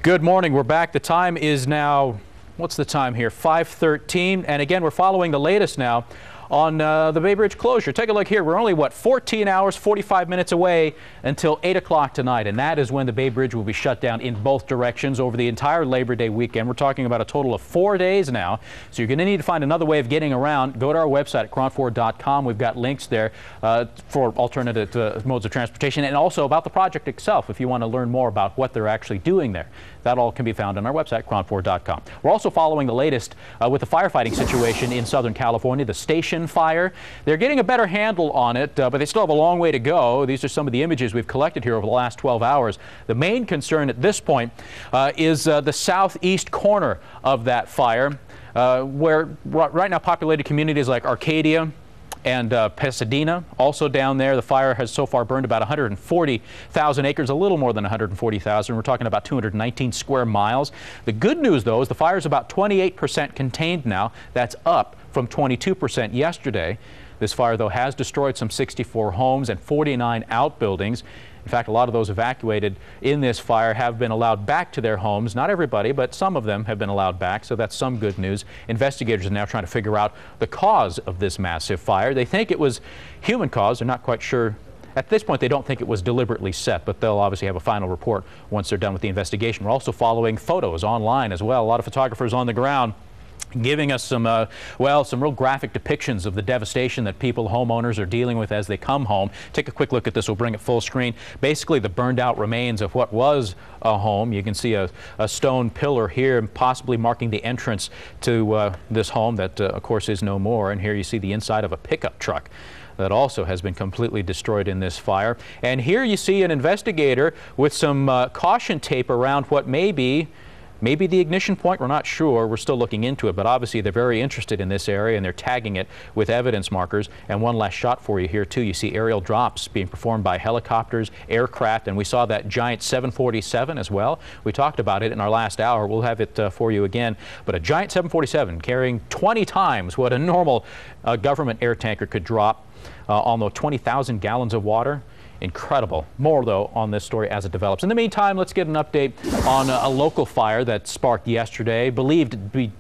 Good morning. We're back. The time is now, what's the time here? 5:13. And again, we're following the latest now on the Bay Bridge closure. Take a look here. We're only, 14 hours, 45 minutes away until 8 o'clock tonight. And that is when the Bay Bridge will be shut down in both directions over the entire Labor Day weekend. We're talking about a total of 4 days now. So you're going to need to find another way of getting around. Go to our website at KRON4.com. We've got links there for alternative modes of transportation, and also about the project itself if you want to learn more about what they're actually doing there. That all can be found on our website, KRON4.com. We're also following the latest with the firefighting situation in Southern California, the station fire. They're getting a better handle on it, but they still have a long way to go. These are some of the images we've collected here over the last 12 hours. The main concern at this point is the southeast corner of that fire, where right now populated communities like Arcadia and Pasadena, also down there. The fire has so far burned about 140,000 acres, a little more than 140,000. We're talking about 219 square miles. The good news, though, is the fire is about 28% contained now. That's up from 22% yesterday. This fire, though, has destroyed some 64 homes and 49 outbuildings. In fact, a lot of those evacuated in this fire have been allowed back to their homes. Not everybody, but some of them have been allowed back, so that's some good news. Investigators are now trying to figure out the cause of this massive fire. They think it was human cause. They're not quite sure. At this point, they don't think it was deliberately set, but they'll obviously have a final report once they're done with the investigation. We're also following photos online as well. A lot of photographers on the ground giving us some real graphic depictions of the devastation that homeowners are dealing with as they come home. Take a quick look at this. We'll bring it full screen. Basically, the burned out remains of what was a home. You can see a stone pillar here, possibly marking the entrance to this home that, of course, is no more. And here you see the inside of a pickup truck that also has been completely destroyed in this fire. And here you see an investigator with some caution tape around what may be the ignition point. We're not sure. We're still looking into it, but obviously they're very interested in this area and they're tagging it with evidence markers. And one last shot for you here too. You see aerial drops being performed by helicopters, aircraft, and we saw that giant 747 as well. We talked about it in our last hour. We'll have it for you again. But a giant 747 carrying 20 times what a normal government air tanker could drop, almost 20,000 gallons of water. Incredible. More, though, on this story as it develops. In the meantime, let's get an update on a local fire that sparked yesterday, believed to be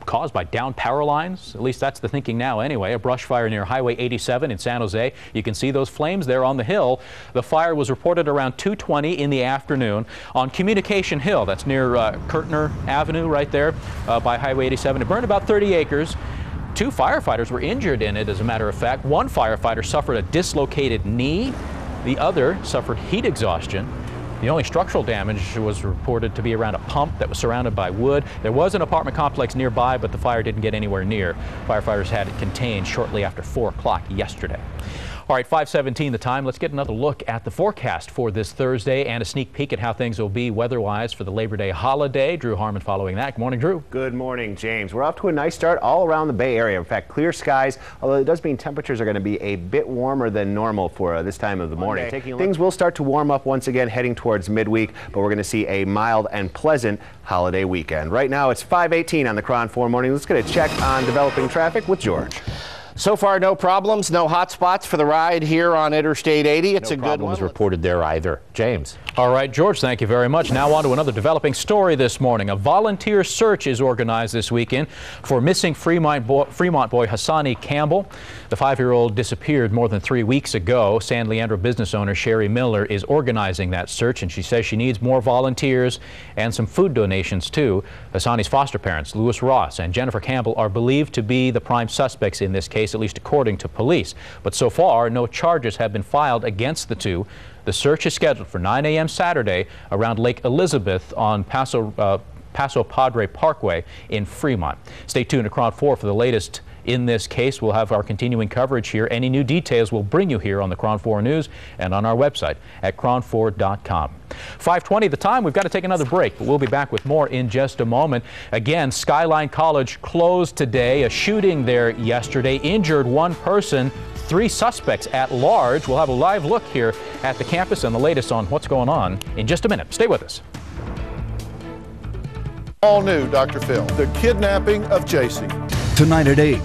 caused by downed power lines. At least that's the thinking now anyway. A brush fire near Highway 87 in San Jose. You can see those flames there on the hill. The fire was reported around 2:20 in the afternoon on Communication Hill. That's near Kirtner Avenue right there by Highway 87. It burned about 30 acres. 2 firefighters were injured in it, as a matter of fact. One firefighter suffered a dislocated knee. The other suffered heat exhaustion. The only structural damage was reported to be around a pump that was surrounded by wood. There was an apartment complex nearby, but the fire didn't get anywhere near. Firefighters had it contained shortly after 4 o'clock yesterday. All right, 5:17 the time. Let's get another look at the forecast for this Thursday and a sneak peek at how things will be weather-wise for the Labor Day holiday. Drew Harmon following that. Good morning, Drew. Good morning, James. We're off to a nice start all around the Bay Area. In fact, clear skies, although it does mean temperatures are going to be a bit warmer than normal for this time of the morning. Things will start to warm up once again heading towards midweek, but we're going to see a mild and pleasant holiday weekend. Right now, it's 5:18 on the KRON 4 morning. Let's get a check on developing traffic with George. So far, no problems, no hot spots for the ride here on Interstate 80. It's no a good one. Reported there either. James. All right, George, thank you very much. Now on to another developing story this morning. A volunteer search is organized this weekend for missing Fremont boy Hassani Campbell. The 5-year-old disappeared more than 3 weeks ago. San Leandro business owner Sherry Miller is organizing that search, and she says she needs more volunteers and some food donations too. Hassani's foster parents, Louis Ross and Jennifer Campbell, are believed to be the prime suspects in this case, at least according to police. But so far, no charges have been filed against the two. The search is scheduled for 9 a.m. Saturday around Lake Elizabeth on Paso Padre Parkway in Fremont. Stay tuned to KRON 4 for the latest in this case. We'll have our continuing coverage here. Any new details we'll bring you here on the KRON 4 News and on our website at KRON4.com. 5:20 the time. We've got to take another break, but we'll be back with more in just a moment. Again, Skyline College closed today. A shooting there yesterday injured 1 person. 3 suspects at large. We'll have a live look here at the campus and the latest on what's going on in just a minute. Stay with us. All new, Dr. Phil. The kidnapping of JC. Tonight at 8.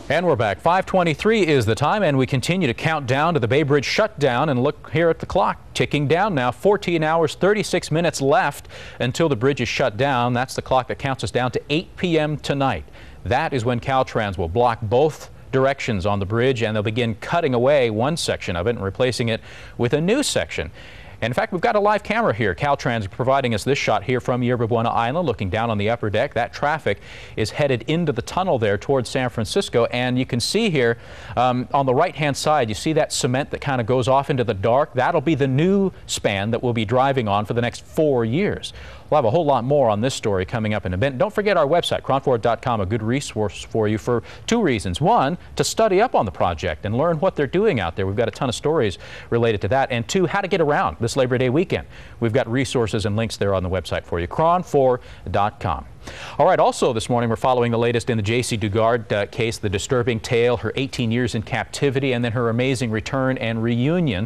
And we're back. 5:23 is the time, and we continue to count down to the Bay Bridge shutdown. And look here at the clock, ticking down now. 14 hours, 36 minutes left until the bridge is shut down. That's the clock that counts us down to 8 p.m. tonight. That is when Caltrans will block both directions on the bridge, and they'll begin cutting away one section of it and replacing it with a new section. And in fact, we've got a live camera here. Caltrans providing us this shot here from Yerba Buena Island, looking down on the upper deck. That traffic is headed into the tunnel there towards San Francisco. And you can see here on the right-hand side, you see that cement that kind of goes off into the dark. That'll be the new span that we'll be driving on for the next 4 years. We'll have a whole lot more on this story coming up in a minute. Don't forget our website, KRON4.com, a good resource for you for two reasons. One, to study up on the project and learn what they're doing out there. We've got a ton of stories related to that. And two, how to get around this Labor Day weekend. We've got resources and links there on the website for you, KRON4.com. All right, also this morning we're following the latest in the J.C. Dugard case, the disturbing tale, her 18 years in captivity, and then her amazing return and reunion,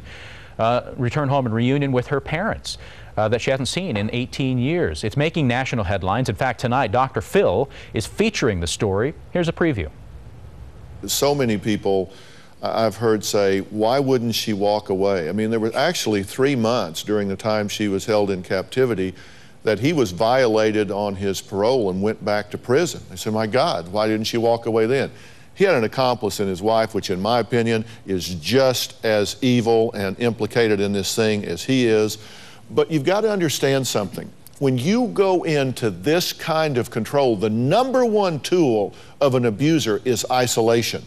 return home and reunion with her parents. That she hasn't seen in 18 years. It's making national headlines. In fact, tonight, Dr. Phil is featuring the story. Here's a preview. So many people I've heard say, why wouldn't she walk away? I mean, there were actually 3 months during the time she was held in captivity that he was violated on his parole and went back to prison. They said, my God, why didn't she walk away then? He had an accomplice in his wife, which in my opinion is just as evil and implicated in this thing as he is. But you've got to understand something. When you go into this kind of control, the #1 tool of an abuser is isolation.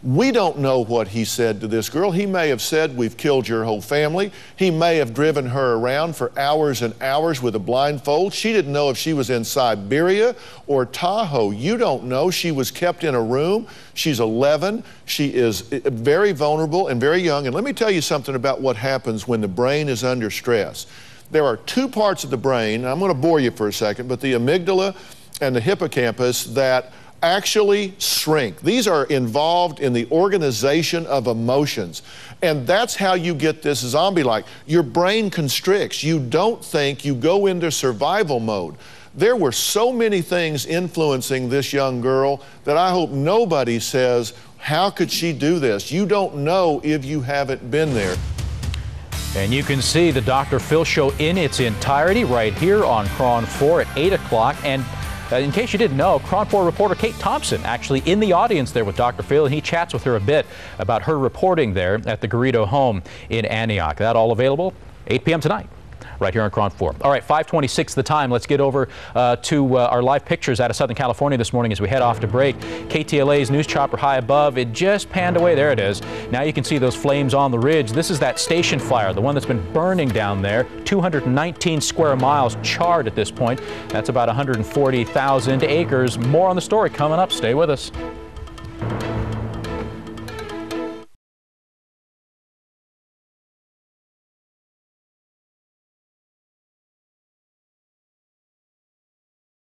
We don't know what he said to this girl. He may have said, we've killed your whole family. He may have driven her around for hours and hours with a blindfold. She didn't know if she was in Siberia or Tahoe. You don't know. She was kept in a room. She's 11. She is very vulnerable and very young. And let me tell you something about what happens when the brain is under stress. There are 2 parts of the brain, and I'm going to bore you for a second, but the amygdala and the hippocampus that actually shrink. These are involved in the organization of emotions. And that's how you get this zombie-like. Your brain constricts. You don't think, you go into survival mode. There were so many things influencing this young girl that I hope nobody says, how could she do this? You don't know if you haven't been there. And you can see the Dr. Phil show in its entirety right here on KRON 4 at 8 o'clock. And in case you didn't know, KRON 4 reporter Kate Thompson actually in the audience there with Dr. Phil, and he chats with her a bit about her reporting there at the Garrido home in Antioch. That all available 8 p.m. tonight, right here on KRON 4. All right, 5:26 the time. Let's get over to our live pictures out of Southern California this morning as we head off to break. KTLA's news chopper high above. It just panned away. There it is. Now you can see those flames on the ridge. This is that station fire, the one that's been burning down there. 219 square miles charred at this point. That's about 140,000 acres. More on the story coming up. Stay with us.